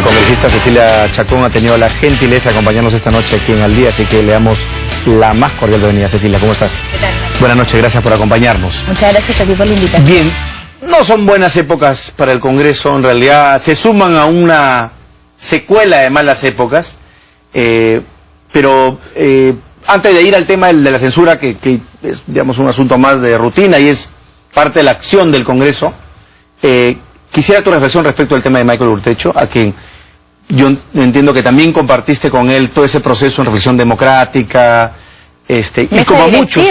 La congresista Cecilia Chacón ha tenido la gentileza de acompañarnos esta noche aquí en Al Día, así que le damos la más cordial bienvenida. Cecilia, ¿cómo estás? ¿Qué tal? Buenas noches, gracias por acompañarnos. Muchas gracias a ti por la invitación. Bien, no son buenas épocas para el Congreso, en realidad se suman a una secuela de malas épocas, pero antes de ir al tema de la censura, que es, digamos, un asunto más de rutina y es parte de la acción del Congreso, quisiera tu reflexión respecto al tema de Michael Urtecho, a quien yo entiendo que también compartiste con él todo ese proceso en reflexión democrática, y como muchos,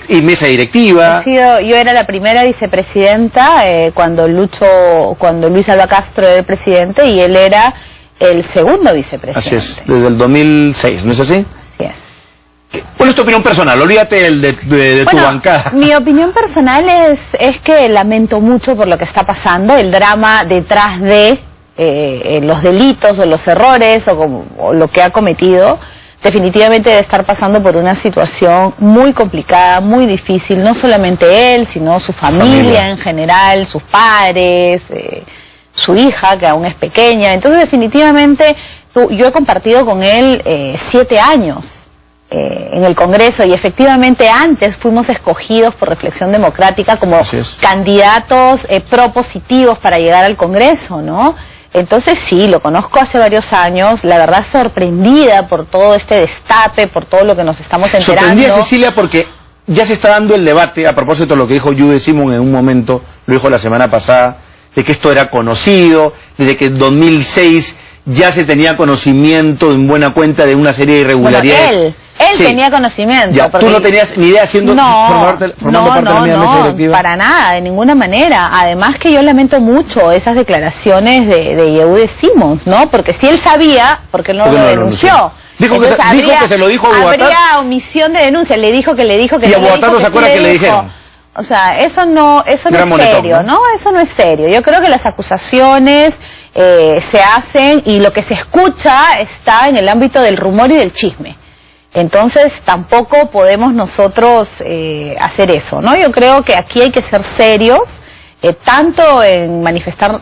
y mesa directiva. Yo era la primera vicepresidenta cuando Luis Alba Castro era el presidente y él era el segundo vicepresidente. Así es, desde el 2006, ¿no es así? Así es. ¿Cuál es tu opinión personal? Olvídate de tu bancada. Mi opinión personal es que lamento mucho por lo que está pasando, el drama detrás de los delitos o los errores o lo que ha cometido. Definitivamente debe estar pasando por una situación muy complicada, muy difícil, no solamente él, sino su familia en general, sus padres, su hija, que aún es pequeña. Entonces definitivamente yo he compartido con él 7 años en el Congreso y efectivamente antes fuimos escogidos por Reflexión Democrática como candidatos propositivos para llegar al Congreso, ¿no? Entonces sí, lo conozco hace varios años, la verdad sorprendida por todo este destape, por todo lo que nos estamos enterando. Sorprendida, Cecilia, porque ya se está dando el debate, a propósito de lo que dijo Jude Simon en un momento, lo dijo la semana pasada, de que esto era conocido, desde que en 2006 ya se tenía conocimiento en buena cuenta de una serie de irregularidades. Bueno, él tenía conocimiento. Ya, ¿tú no tenías ni idea formando parte de la mesa directiva? Para nada, de ninguna manera. Además que yo lamento mucho esas declaraciones de Yehude Simons, ¿no? Porque si él sabía, ¿por qué no lo denunció? Dijo que se lo dijo a Bogotá. Habría omisión de denuncia, le dijo que y a Bogotá no se acuerda que le dijeron. O sea, eso no es serio, ¿no? Eso no es serio. Yo creo que las acusaciones se hacen y lo que se escucha está en el ámbito del rumor y del chisme. Entonces tampoco podemos nosotros hacer eso, ¿no? Yo creo que aquí hay que ser serios, tanto en manifestar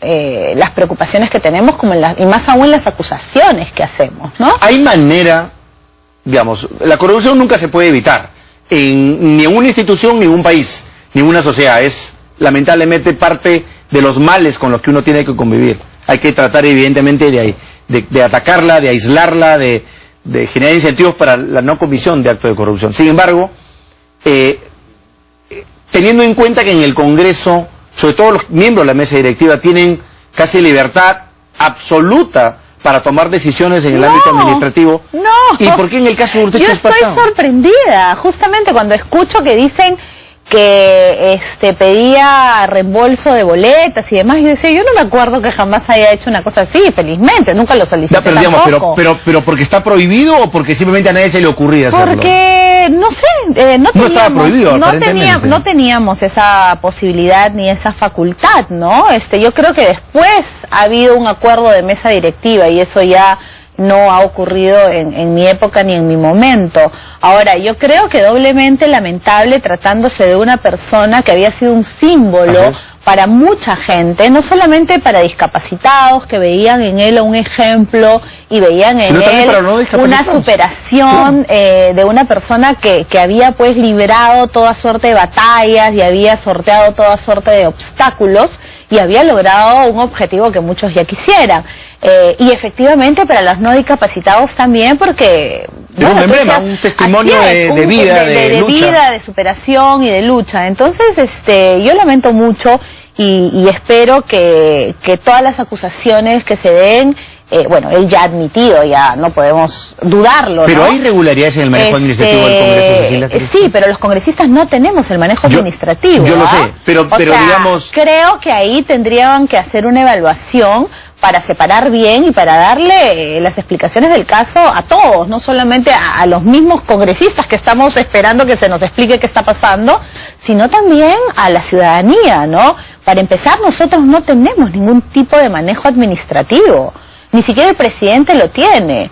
las preocupaciones que tenemos como y más aún las acusaciones que hacemos, ¿no? Hay manera, digamos, la corrupción nunca se puede evitar, ni en una institución, ni en un país, ni en una sociedad. Es lamentablemente parte de los males con los que uno tiene que convivir. Hay que tratar evidentemente de atacarla, de aislarla, de generar incentivos para la no comisión de actos de corrupción. Sin embargo, teniendo en cuenta que en el Congreso, sobre todo los miembros de la mesa directiva, tienen casi libertad absoluta para tomar decisiones en el ámbito administrativo. No. ¿Y por qué en el caso de Urtecho es pasado? Yo estoy sorprendida, justamente cuando escucho que dicen que pedía reembolso de boletas y demás, yo decía, yo no me acuerdo que jamás haya hecho una cosa así, felizmente, nunca lo solicité tampoco. Pero porque está prohibido o porque simplemente a nadie se le ocurría hacerlo. Porque, no sé, no estaba prohibido, no teníamos esa posibilidad ni esa facultad, ¿no? Yo creo que después ha habido un acuerdo de mesa directiva y eso ya no ha ocurrido en mi época ni en mi momento. Ahora, yo creo que doblemente lamentable tratándose de una persona que había sido un símbolo para mucha gente, no solamente para discapacitados que veían en él un ejemplo y veían en él una superación de una persona que había pues liberado toda suerte de batallas y había sorteado toda suerte de obstáculos y había logrado un objetivo que muchos ya quisieran. Y efectivamente para los no discapacitados también, porque un testimonio de vida, de lucha, vida, de superación y de lucha. Entonces yo lamento mucho y espero que todas las acusaciones que se den, bueno, él ya ha admitido, ya no podemos dudarlo, pero ¿no? hay irregularidades en el manejo administrativo del Congreso, Cecilia. Sí, pero los congresistas no tenemos el manejo administrativo. Yo lo sé, pero digamos, creo que ahí tendrían que hacer una evaluación para separar bien y para darle las explicaciones del caso a todos, no solamente a los mismos congresistas que estamos esperando que se nos explique qué está pasando, sino también a la ciudadanía, ¿no? Para empezar, nosotros no tenemos ningún tipo de manejo administrativo, ni siquiera el presidente lo tiene.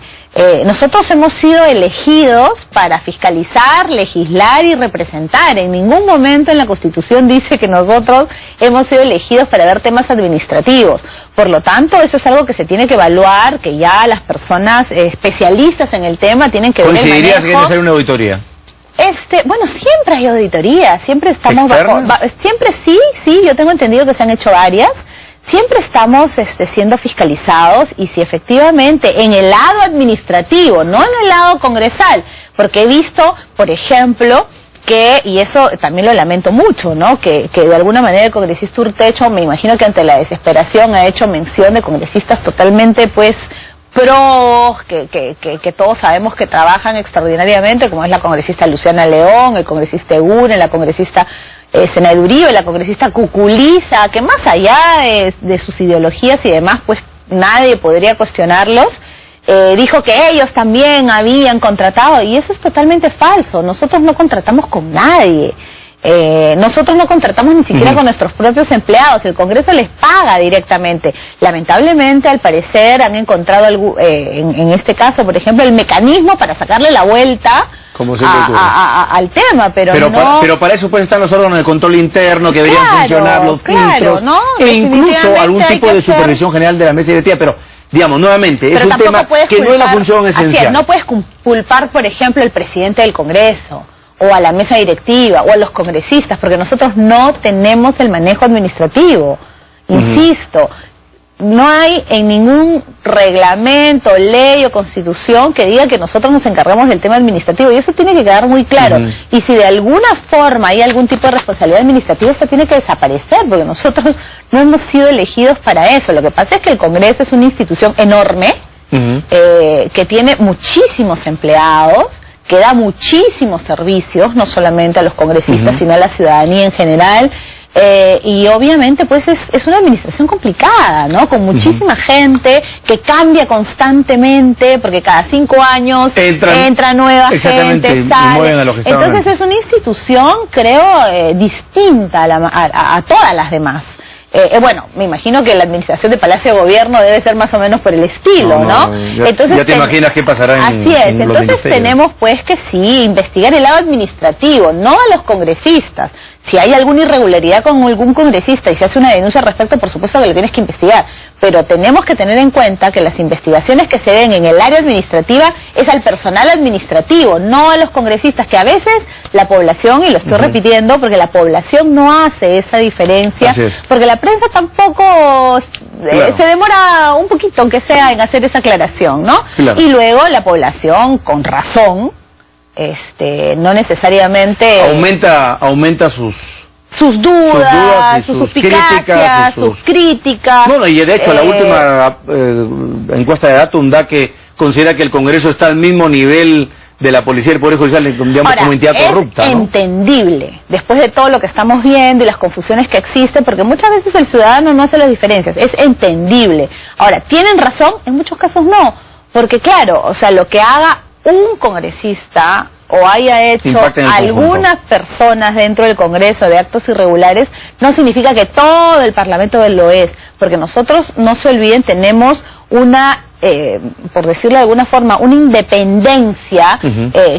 Nosotros hemos sido elegidos para fiscalizar, legislar y representar. En ningún momento en la Constitución dice que nosotros hemos sido elegidos para ver temas administrativos. Por lo tanto, eso es algo que se tiene que evaluar, que ya las personas especialistas en el tema tienen que ver el manejo. ¿Coincidirías que hay que hacer una auditoría? Bueno, siempre hay auditorías, siempre estamos siempre sí, yo tengo entendido que se han hecho varias. Siempre estamos siendo fiscalizados, y si efectivamente en el lado administrativo, no en el lado congresal, porque he visto, por ejemplo, y eso también lo lamento mucho, ¿no? Que de alguna manera el congresista Urtecho, me imagino que ante la desesperación ha hecho mención de congresistas totalmente, pues, pros, que todos sabemos que trabajan extraordinariamente, como es la congresista Luciana León, el congresista Eguren, la congresista Zenaida Uribe, la congresista Cuculiza, que más allá de sus ideologías y demás, pues nadie podría cuestionarlos, dijo que ellos también habían contratado, y eso es totalmente falso. Nosotros no contratamos con nadie. Nosotros no contratamos ni siquiera con nuestros propios empleados, el Congreso les paga directamente. Lamentablemente, al parecer, han encontrado en este caso, por ejemplo, el mecanismo para sacarle la vuelta al tema, pero para eso pues están los órganos de control interno que deberían funcionar, los filtros, ¿no? E incluso algún tipo de supervisión general de la mesa directiva, pero digamos, nuevamente, es un tema que no es la función esencial. Así es, no puedes culpar, por ejemplo, al presidente del Congreso, o a la mesa directiva, o a los congresistas, porque nosotros no tenemos el manejo administrativo. Insisto, no hay en ningún reglamento, ley o constitución que diga que nosotros nos encargamos del tema administrativo, y eso tiene que quedar muy claro. Y si de alguna forma hay algún tipo de responsabilidad administrativa, esta tiene que desaparecer, porque nosotros no hemos sido elegidos para eso. Lo que pasa es que el Congreso es una institución enorme, que tiene muchísimos empleados, que da muchísimos servicios, no solamente a los congresistas, sino a la ciudadanía en general, y obviamente pues es una administración complicada, ¿no? Con muchísima gente que cambia constantemente, porque cada 5 años entra nueva gente, sale. Entonces es una institución, creo, distinta a todas las demás. Bueno, me imagino que la administración de Palacio de Gobierno debe ser más o menos por el estilo, ¿no? Entonces, ya te imaginas qué pasará así es, entonces tenemos pues que sí, investigar el lado administrativo, no a los congresistas. Si hay alguna irregularidad con algún congresista y se hace una denuncia al respecto, por supuesto que lo tienes que investigar, pero tenemos que tener en cuenta que las investigaciones que se den en el área administrativa es al personal administrativo, no a los congresistas, que a veces la población, y lo estoy repitiendo, porque la población no hace esa diferencia, porque la prensa tampoco se demora un poquito, aunque sea, en hacer esa aclaración, ¿no? Y luego la población, con razón, no necesariamente aumenta sus dudas, sus suspicacias, sus críticas. Bueno, y de hecho la última encuesta de Datum da que considera que el Congreso está al mismo nivel de la policía y el Poder Judicial, digamos, como entidad corrupta, ¿no? Es entendible, después de todo lo que estamos viendo y las confusiones que existen, porque muchas veces el ciudadano no hace las diferencias, es entendible. Ahora, ¿tienen razón? En muchos casos no, porque claro, o sea, lo que haga un congresista o haya hecho algunas personas dentro del Congreso de actos irregulares, no significa que todo el Parlamento lo es, porque nosotros, no se olviden, tenemos una, por decirlo de alguna forma, una independencia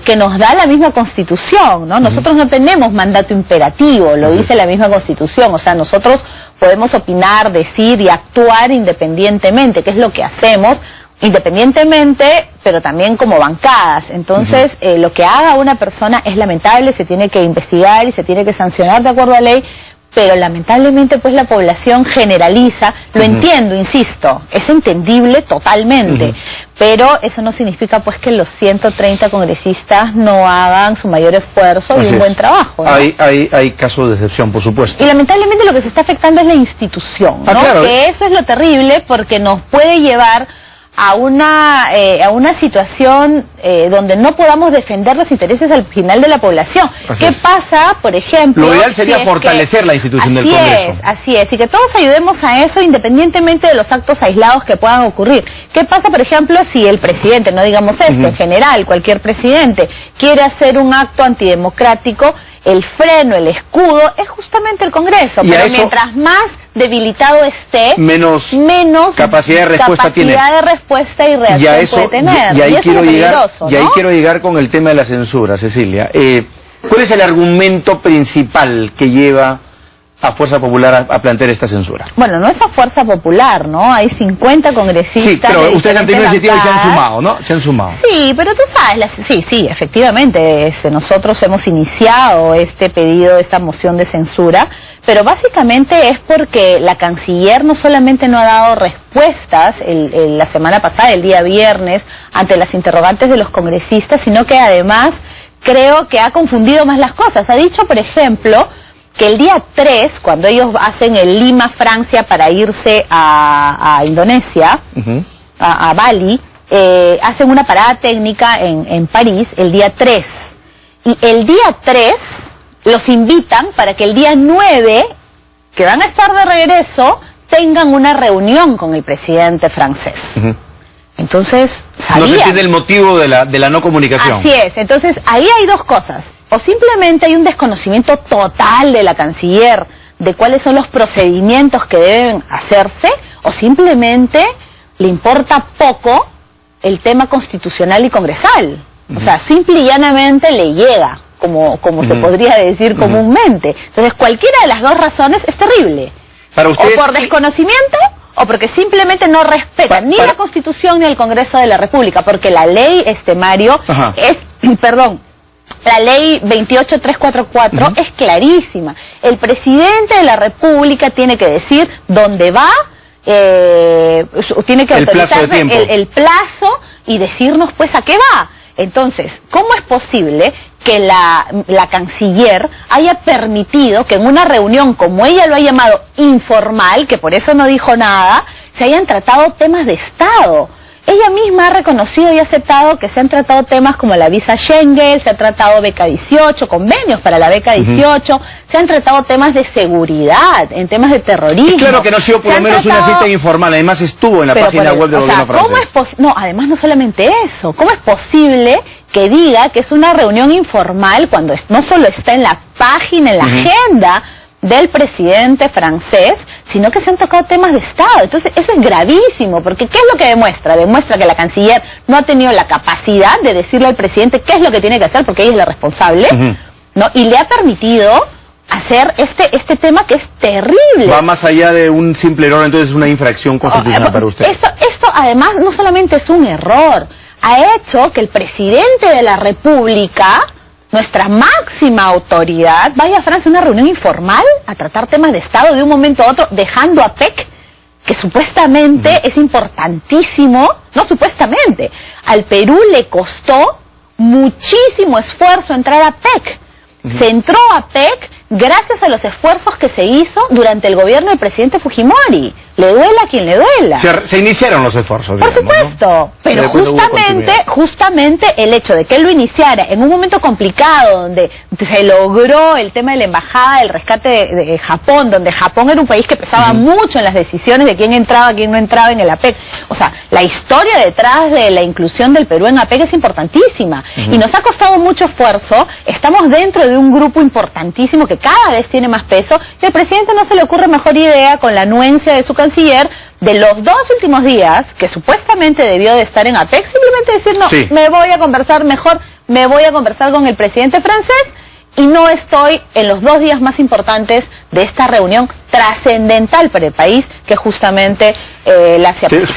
que nos da la misma Constitución, ¿no? Nosotros no tenemos mandato imperativo, lo dice la misma Constitución, o sea, nosotros podemos opinar, decir y actuar independientemente, que es lo que hacemos, independientemente, pero también como bancadas. Entonces, lo que haga una persona es lamentable, se tiene que investigar y se tiene que sancionar de acuerdo a ley, pero lamentablemente pues la población generaliza, lo entiendo, insisto, es entendible totalmente, pero eso no significa pues que los 130 congresistas no hagan su mayor esfuerzo y un buen trabajo, ¿no? Hay casos de excepción, por supuesto. Y lamentablemente lo que se está afectando es la institución, ¿no? Claro, que eso es lo terrible, porque nos puede llevar a una situación donde no podamos defender los intereses al final de la población. ¿Qué pasa, por ejemplo? Lo ideal sería fortalecer la institución del Congreso. Así es, y que todos ayudemos a eso independientemente de los actos aislados que puedan ocurrir. ¿Qué pasa, por ejemplo, si el presidente, no digamos en general, cualquier presidente, quiere hacer un acto antidemocrático? El freno, el escudo, es justamente el Congreso, pero mientras más debilitado esté, menos capacidad de respuesta tiene. Capacidad de respuesta y reacción puede tener. Y ahí eso quiero es llegar, peligroso, y ahí ¿no? quiero llegar con el tema de la censura, Cecilia. ¿Cuál es el argumento principal que lleva a Fuerza Popular a plantear esta censura? Bueno, no es a Fuerza Popular, ¿no? Hay 50 congresistas. Sí, pero ustedes han tenido iniciativa y se han bancadas. sumado, ¿no? Se han sumado. Sí, pero tú sabes, sí, efectivamente, nosotros hemos iniciado este pedido, esta moción de censura, pero básicamente es porque la canciller no solamente no ha dado respuestas la semana pasada, el día viernes, ante las interrogantes de los congresistas, sino que además creo que ha confundido más las cosas. Ha dicho, por ejemplo, que el día 3, cuando ellos hacen el Lima, Francia, para irse a Indonesia, a Bali, hacen una parada técnica en París el día 3. Y el día 3 los invitan para que el día 9, que van a estar de regreso, tengan una reunión con el presidente francés. Entonces, ¿sabían? No se entiende el motivo de la no comunicación. Así es. Entonces, ahí hay dos cosas. O simplemente hay un desconocimiento total de la canciller de cuáles son los procedimientos que deben hacerse, o simplemente le importa poco el tema constitucional y congresal. O sea, simple y llanamente le llega, como se podría decir comúnmente. Entonces, cualquiera de las dos razones es terrible. Para ustedes, o por desconocimiento, o porque simplemente no respeta ni la Constitución ni el Congreso de la República, porque la ley, Mario, es, la ley 28344 es clarísima. El presidente de la República tiene que decir dónde va, tiene que autorizar el plazo y decirnos pues a qué va. Entonces, ¿cómo es posible que la canciller haya permitido que en una reunión, como ella lo ha llamado informal, que por eso no dijo nada, se hayan tratado temas de Estado? Ella misma ha reconocido y aceptado que se han tratado temas como la visa Schengen, se ha tratado beca 18, convenios para la beca 18, se han tratado temas de seguridad, en temas de terrorismo. Y claro que no ha sido por lo menos una cita informal, además estuvo en la página web del gobierno francés. No, además no solamente eso, ¿cómo es posible que diga que es una reunión informal cuando no solo está en la página, en la agenda del presidente francés, sino que se han tocado temas de Estado? Entonces eso es gravísimo, porque ¿qué es lo que demuestra? Demuestra que la canciller no ha tenido la capacidad de decirle al presidente qué es lo que tiene que hacer, porque ella es la responsable, ¿no? Y le ha permitido hacer este tema que es terrible. Va más allá de un simple error, entonces es una infracción constitucional para usted. Esto además no solamente es un error, ha hecho que el presidente de la República, nuestra máxima autoridad, vaya a Francia a una reunión informal a tratar temas de Estado de un momento a otro, dejando a PEC, que supuestamente es importantísimo, no supuestamente, al Perú le costó muchísimo esfuerzo entrar a PEC. Se entró a PEC gracias a los esfuerzos que se hizo durante el gobierno del presidente Fujimori. Le duela a quien le duela. Se iniciaron los esfuerzos, por digamos, supuesto, ¿no? pero justamente el hecho de que él lo iniciara en un momento complicado, donde se logró el tema de la embajada, el rescate de Japón, donde Japón era un país que pesaba mucho en las decisiones de quién entraba, quién no entraba en el APEC. O sea, la historia detrás de la inclusión del Perú en APEC es importantísima, y nos ha costado mucho esfuerzo. Estamos dentro de un grupo importantísimo que cada vez tiene más peso, y al presidente no se le ocurre mejor idea, con la anuencia de su canciller, de los 2 últimos días, que supuestamente debió de estar en APEC, simplemente decir, no, me voy a conversar mejor, me voy a conversar con el presidente francés, y no estoy en los 2 días más importantes de esta reunión trascendental para el país, que justamente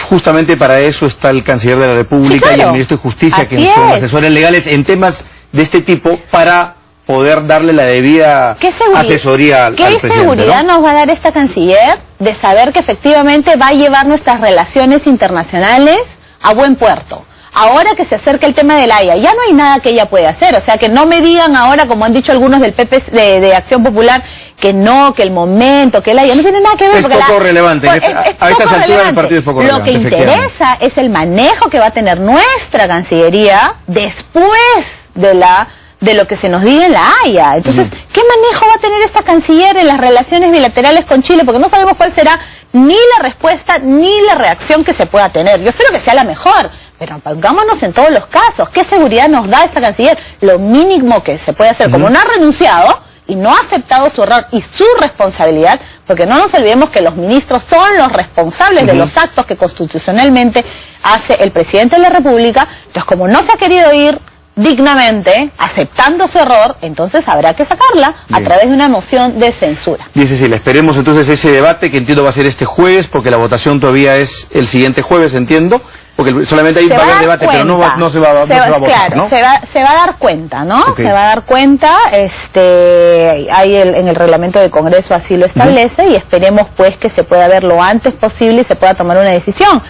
Justamente para eso está el canciller de la República y el ministro de Justicia, que son asesores legales en temas de este tipo, para poder darle la debida asesoría al presidente. ¿Qué seguridad nos va a dar esta canciller de saber que efectivamente va a llevar nuestras relaciones internacionales a buen puerto? Ahora que se acerca el tema de la Haya, ya no hay nada que ella pueda hacer. O sea, que no me digan ahora, como han dicho algunos del PP de Acción Popular, que no, que el momento, que la Haya no tiene nada que ver. Es poco relevante. A estas alturas el partido es poco relevante. Lo que interesa es el manejo que va a tener nuestra Cancillería después de lo que se nos diga en la Haya. Entonces, ¿qué manejo va a tener esta canciller en las relaciones bilaterales con Chile? Porque no sabemos cuál será ni la respuesta ni la reacción que se pueda tener. Yo espero que sea la mejor, pero pongámonos en todos los casos. ¿Qué seguridad nos da esta canciller? Lo mínimo que se puede hacer, como no ha renunciado, y no ha aceptado su error y su responsabilidad, porque no nos olvidemos que los ministros son los responsables de los actos que constitucionalmente hace el presidente de la República. Entonces, como no se ha querido ir dignamente, aceptando su error, entonces habrá que sacarla a través de una moción de censura. Bien, Cecilia, esperemos entonces ese debate, que entiendo va a ser este jueves, porque la votación todavía es el siguiente jueves, entiendo, porque solamente ahí va a haber debate, pero no se va a votar, claro, ¿no? se va a dar cuenta, ¿no? Okay. Se va a dar cuenta, en el reglamento del Congreso así lo establece, y esperemos pues que se pueda ver lo antes posible y se pueda tomar una decisión.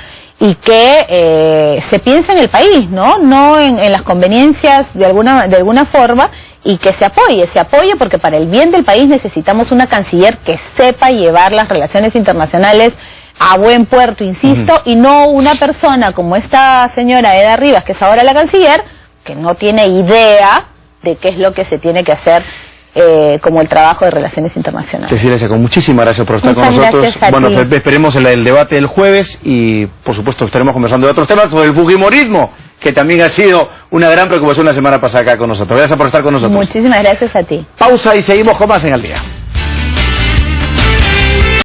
Y que se piense en el país, no en las conveniencias de alguna forma, y que se apoye porque para el bien del país necesitamos una canciller que sepa llevar las relaciones internacionales a buen puerto, insisto, y no una persona como esta señora Eda Rivas, que es ahora la canciller, que no tiene idea de qué es lo que se tiene que hacer como el trabajo de relaciones internacionales. Cecilia Chacón, muchísimas gracias por estar Muchas con nosotros. gracias a Bueno, ti. esperemos el debate del jueves y, por supuesto, estaremos conversando de otros temas, sobre el fujimorismo, que también ha sido una gran preocupación la semana pasada acá con nosotros. Gracias por estar con nosotros. Muchísimas gracias a ti. Pausa y seguimos con más en Al Día.